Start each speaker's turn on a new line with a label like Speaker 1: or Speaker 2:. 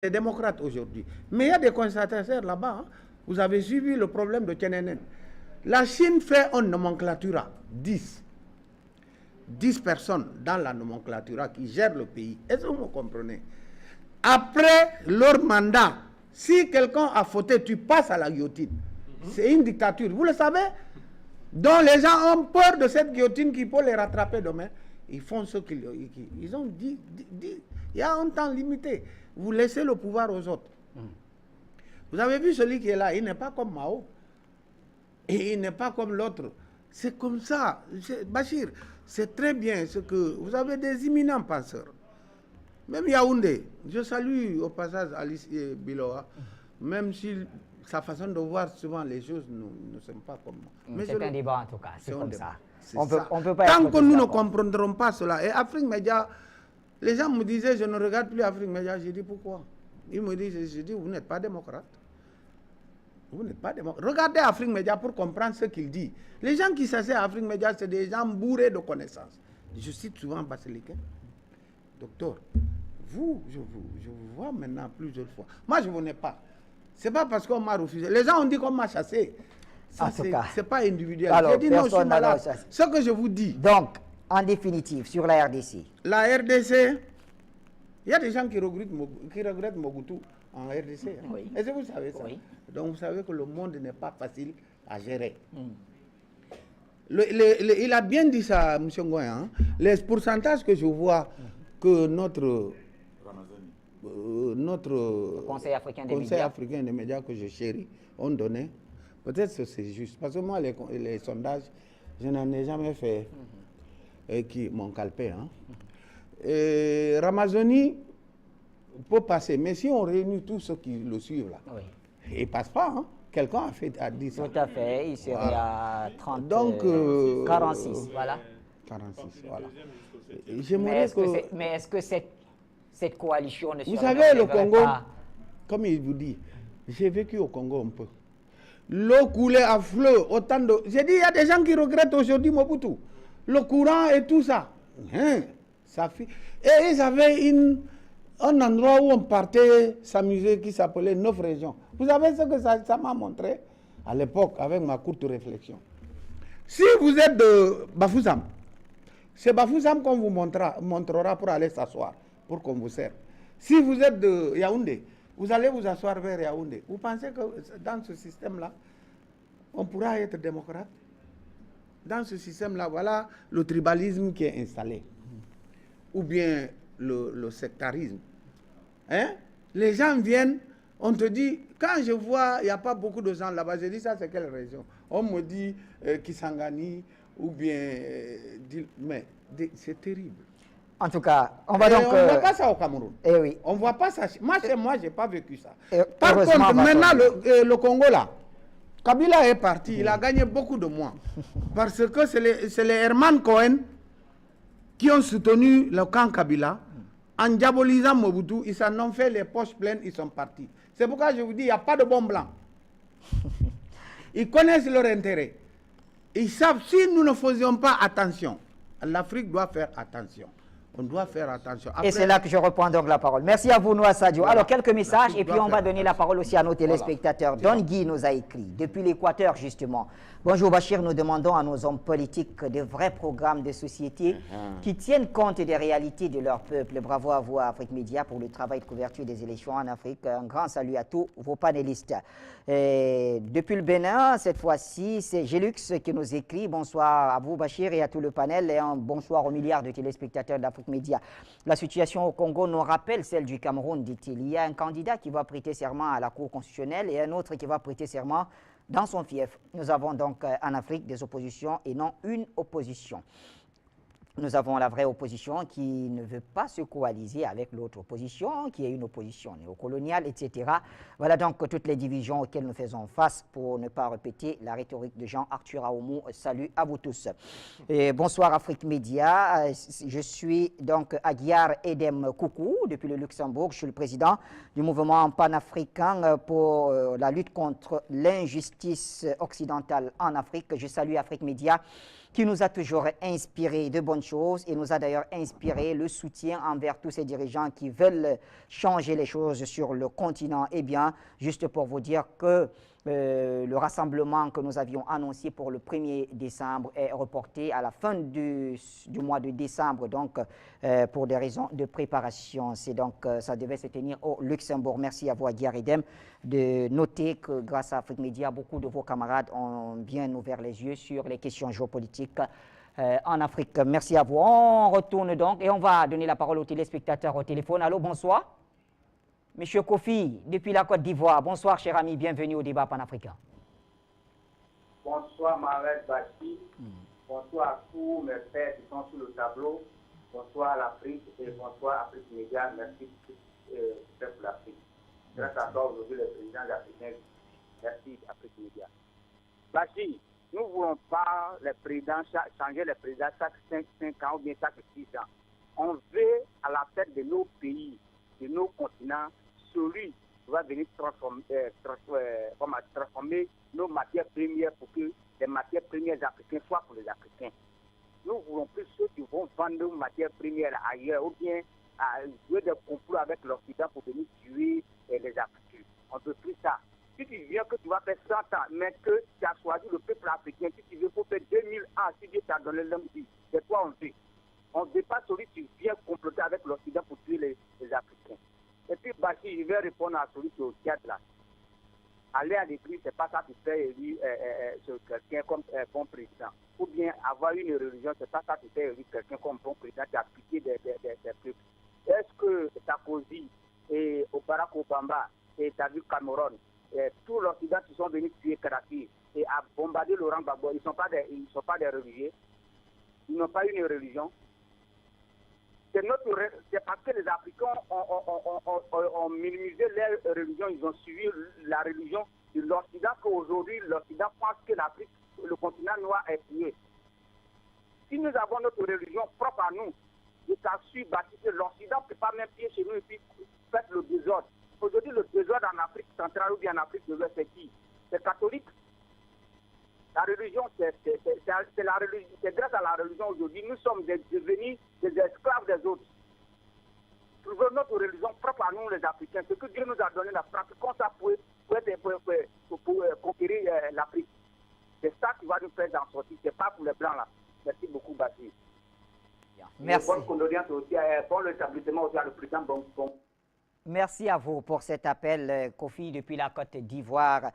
Speaker 1: les démocrates aujourd'hui. Mais il y a des constatataires là-bas. Hein. Vous avez suivi le problème de Tiananmen. La Chine fait une nomenclature, 10 personnes dans la nomenclature qui gèrent le pays. Est-ce que vous comprenez? Après leur mandat, si quelqu'un a fauté, tu passes à la guillotine. C'est une dictature. Vous le savez? Donc les gens ont peur de cette guillotine qui peut les rattraper demain. Ils font ce qu'ils ont dit. Il y a un temps limité. Vous laissez le pouvoir aux autres. Vous avez vu celui qui est là, il n'est pas comme Mao. Et il n'est pas comme l'autre. C'est comme ça. Bachir, c'est très bien ce que... Vous avez des imminents penseurs. Même Yaoundé, je salue au passage Alice Biloa, même si sa façon de voir souvent les choses ne sont pas comme moi.
Speaker 2: C'est un débat en tout cas, c'est comme ça.
Speaker 1: On peut pas tant que nous ne comprendrons pas cela. Et Afrique Média, les gens me disaient, je ne regarde plus Afrique Média. J'ai dit, pourquoi? Ils me disent, je dis, vous n'êtes pas démocrate. Vous n'êtes pas démocrate. Regardez Afrique Média pour comprendre ce qu'il dit. Les gens qui s'asseyent à Afrique Média, c'est des gens bourrés de connaissances. Je cite souvent Basilicain. Docteur, vous, je vous vois maintenant plusieurs fois. Moi, je ne vous n'ai pas. Ce n'est pas parce qu'on m'a refusé. Les gens ont dit qu'on m'a chassé. Ce n'est pas individuel.
Speaker 2: Alors,
Speaker 1: j'ai dit non, je suis malade. Ce que je vous dis.
Speaker 2: Donc, en définitive, sur la RDC.
Speaker 1: La RDC, il y a des gens qui regrettent Mobutu en RDC. Hein.
Speaker 2: Oui.
Speaker 1: Est-ce que vous savez ça?
Speaker 2: Oui.
Speaker 1: Donc, vous savez que le monde n'est pas facile à gérer. Il a bien dit ça, M. Ngoyen. Hein. Les pourcentages que je vois que notre
Speaker 2: Conseil africain
Speaker 1: des médias que je chéris ont donné, peut-être que c'est juste. Parce que moi, les sondages, je n'en ai jamais fait qui m'ont calpé. Hein. Ramazani peut passer, mais si on réunit tous ceux qui le suivent, là, oui. Il ne passe pas. Hein. Quelqu'un a dit ça.
Speaker 2: Tout à fait, il serait à 30,
Speaker 1: donc,
Speaker 2: 46, voilà.
Speaker 1: 46, voilà.
Speaker 2: Mais est-ce que cette coalition ne
Speaker 1: vous savez, le Congo, comme il vous dit, j'ai vécu au Congo un peu. L'eau coulait à flot, autant de... J'ai dit, il y a des gens qui regrettent aujourd'hui Mobutu. Le courant et tout ça. Hein, ça fait... Et ils avaient un endroit où on partait s'amuser qui s'appelait 9 régions. Vous savez ce que ça m'a montré à l'époque avec ma courte réflexion. Si vous êtes de Bafoussam, c'est Bafoussam qu'on vous montrera pour aller s'asseoir, pour qu'on vous serve. Si vous êtes de Yaoundé, vous allez vous asseoir vers Yaoundé. Vous pensez que dans ce système-là, on pourra être démocrate? Dans ce système-là, voilà le tribalisme qui est installé. Ou bien le sectarisme. Hein? Les gens viennent, on te dit, quand je vois, il n'y a pas beaucoup de gens là-bas, je dis ça, c'est quelle région? On me dit Kisangani, ou bien... mais c'est terrible.
Speaker 2: En tout cas, on va donc...
Speaker 1: On ne voit pas ça au Cameroun.
Speaker 2: Eh oui.
Speaker 1: On ne voit pas ça. Moi, je n'ai pas vécu ça. Par contre, maintenant, le Congo, là, Kabila est parti, il a gagné beaucoup de mois. Parce que c'est les Herman Cohen qui ont soutenu le camp Kabila. En diabolisant Mobutu, ils s'en ont fait les poches pleines, ils sont partis. C'est pourquoi je vous dis, il n'y a pas de bon blanc. Ils connaissent leur intérêt. Ils savent, si nous ne faisions pas attention, l'Afrique doit faire attention. On doit faire attention. Après,
Speaker 2: et c'est là que je reprends donc la parole. Merci à vous, Noa Sadio. Voilà. Alors, quelques messages et puis on va donner la parole aussi à nos téléspectateurs. Voilà. Don Guy nous a écrit, depuis l'Équateur justement. Bonjour Bachir, nous demandons à nos hommes politiques de vrais programmes de société qui tiennent compte des réalités de leur peuple. Bravo à vous, à Afrique Média, pour le travail de couverture des élections en Afrique. Un grand salut à tous vos panélistes. Et depuis le Bénin, cette fois-ci, c'est Gélux qui nous écrit. Bonsoir à vous Bachir et à tout le panel et un bonsoir aux milliards de téléspectateurs d'Afrique Média. La situation au Congo nous rappelle celle du Cameroun, dit-il. Il y a un candidat qui va prêter serment à la Cour constitutionnelle et un autre qui va prêter serment dans son fief. Nous avons donc en Afrique des oppositions et non une opposition. Nous avons la vraie opposition qui ne veut pas se coaliser avec l'autre opposition, qui est une opposition néocoloniale, etc. Voilà donc toutes les divisions auxquelles nous faisons face pour ne pas répéter la rhétorique de Jean-Arthur Aoumou. Salut à vous tous. Et bonsoir Afrique Média. Je suis donc Aguiar Edem Koukou depuis le Luxembourg. Je suis le président du mouvement panafricain pour la lutte contre l'injustice occidentale en Afrique. Je salue Afrique Média qui nous a toujours inspiré de bonnes choses et nous a d'ailleurs inspiré le soutien envers tous ces dirigeants qui veulent changer les choses sur le continent. Eh bien, juste pour vous dire que le rassemblement que nous avions annoncé pour le 1er décembre est reporté à la fin du mois de décembre, donc pour des raisons de préparation. C'est donc, ça devait se tenir au Luxembourg. Merci à vous, Aguiar Edem, de noter que grâce à Afrique Média, beaucoup de vos camarades ont bien ouvert les yeux sur les questions géopolitiques en Afrique. Merci à vous. On retourne donc et on va donner la parole aux téléspectateurs au téléphone. Allô, bonsoir. Monsieur Kofi, depuis la Côte d'Ivoire. Bonsoir, cher ami, bienvenue au débat panafricain.
Speaker 3: Bonsoir, Mohamed Bachi. Bonsoir à tous mes frères qui sont sur le tableau. Bonsoir à l'Afrique et bonsoir à Afrique Média. Merci pour l'Afrique. Grâce à toi, aujourd'hui, les présidents africains. Merci, Afrique Média. Bachi, nous ne voulons pas les présidents, changer les présidents chaque 5 ans ou bien chaque 6 ans. On veut à la tête de nos pays, de nos continents, celui qui va venir transformer nos matières premières pour que les matières premières africaines soient pour les Africains. Nous ne voulons plus ceux qui vont vendre nos matières premières ailleurs ou bien à jouer des complots avec l'Occident pour venir tuer les Africains. On ne veut plus ça. Si tu viens que tu vas faire 100 ans, mais que tu as choisi le peuple africain, si tu veux, faut faire 2000 ans, si Dieu t'a donné l'homme dit, c'est toi on veut. On ne veut pas celui qui vient comploter avec l'Occident pour tuer les Africains. Et puis, Bachi, je vais répondre à celui qui est au théâtre là. Aller à l'église, c'est pas ça qui fait élire quelqu'un comme bon président. Ou bien avoir une religion, c'est pas ça qui fait élire quelqu'un comme bon président qui a pitié des peuples. Est-ce que Sarkozy et Barack Obama et David Cameron, tous l'Occident qui sont venus tuer Kadhafi et à bombarder Laurent Gbagbo, ils ne sont pas des religieux, ils n'ont pas une religion. C'est parce que les Africains ont minimisé leur religion, ils ont suivi la religion de l'Occident qu'aujourd'hui l'Occident pense que l'Afrique, le continent noir est tué. Si nous avons notre religion propre à nous, je t'assure que l'Occident ne peut pas même pied chez nous et puis faire le désordre. Aujourd'hui, le désordre en Afrique centrale ou bien en Afrique de l'Ouest, c'est qui? C'est catholique. La religion, c'est grâce à la religion aujourd'hui, nous sommes devenus des esclaves des autres. Trouvons notre religion propre à nous, les Africains. Ce que Dieu nous a donné, la pratique, comme ça pour conquérir l'Afrique. C'est ça qui va nous faire en sortir. Ce n'est pas pour les Blancs là. Merci beaucoup, Bachir.
Speaker 2: Merci.
Speaker 3: Bonne condoléance aussi, bon rétablissement aussi à le président Bon.
Speaker 2: Merci à vous pour cet appel, Kofi, depuis la Côte d'Ivoire.